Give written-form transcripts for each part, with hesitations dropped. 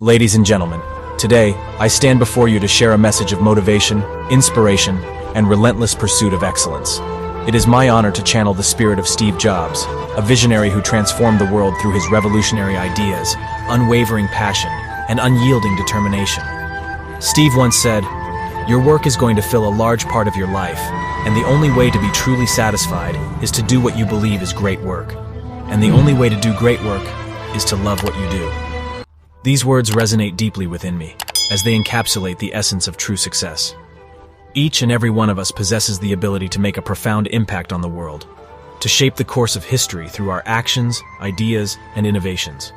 Ladies and gentlemen, today I stand before you to share a message of motivation, inspiration, and relentless pursuit of excellence. It is my honor to channel the spirit of Steve Jobs, a visionary who transformed the world through his revolutionary ideas, unwavering passion, and unyielding determination. Steve once said, "Your work is going to fill a large part of your life, and the only way to be truly satisfied is to do what you believe is great work. And the only way to do great work is to love what you do." These words resonate deeply within me, as they encapsulate the essence of true success. Each and every one of us possesses the ability to make a profound impact on the world, to shape the course of history through our actions, ideas, and innovations.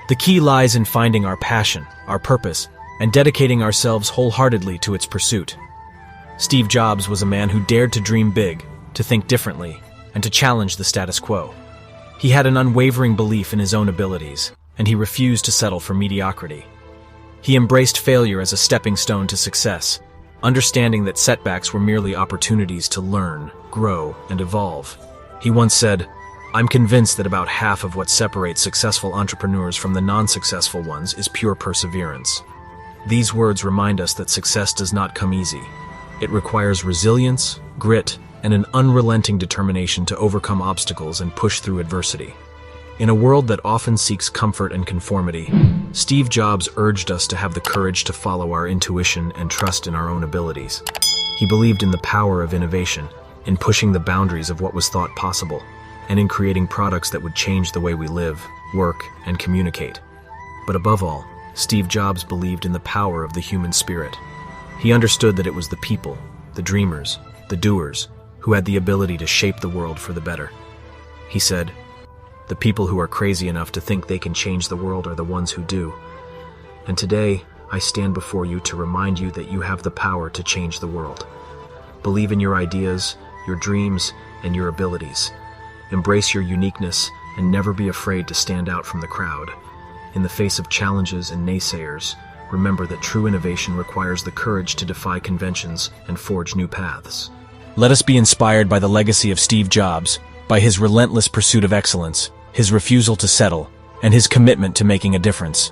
The key lies in finding our passion, our purpose, and dedicating ourselves wholeheartedly to its pursuit. Steve Jobs was a man who dared to dream big, to think differently, and to challenge the status quo. He had an unwavering belief in his own abilities, and he refused to settle for mediocrity. He embraced failure as a stepping stone to success, understanding that setbacks were merely opportunities to learn, grow, and evolve. He once said, "I'm convinced that about half of what separates successful entrepreneurs from the non-successful ones is pure perseverance." These words remind us that success does not come easy. It requires resilience, grit, and an unrelenting determination to overcome obstacles and push through adversity. In a world that often seeks comfort and conformity, Steve Jobs urged us to have the courage to follow our intuition and trust in our own abilities. He believed in the power of innovation, in pushing the boundaries of what was thought possible, and in creating products that would change the way we live, work, and communicate. But above all, Steve Jobs believed in the power of the human spirit. He understood that it was the people, the dreamers, the doers, who had the ability to shape the world for the better. He said, "The people who are crazy enough to think they can change the world are the ones who do." And today, I stand before you to remind you that you have the power to change the world. Believe in your ideas, your dreams, and your abilities. Embrace your uniqueness and never be afraid to stand out from the crowd. In the face of challenges and naysayers, remember that true innovation requires the courage to defy conventions and forge new paths. Let us be inspired by the legacy of Steve Jobs, by his relentless pursuit of excellence, his refusal to settle, and his commitment to making a difference.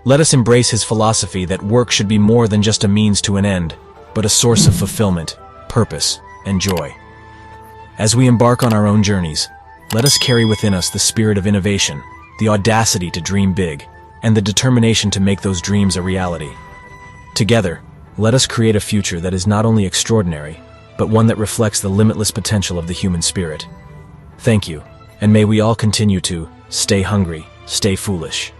Let us embrace his philosophy that work should be more than just a means to an end, but a source of fulfillment, purpose, and joy. As we embark on our own journeys, let us carry within us the spirit of innovation, the audacity to dream big, and the determination to make those dreams a reality. Together, let us create a future that is not only extraordinary, but one that reflects the limitless potential of the human spirit. Thank you, and may we all continue to stay hungry, stay foolish.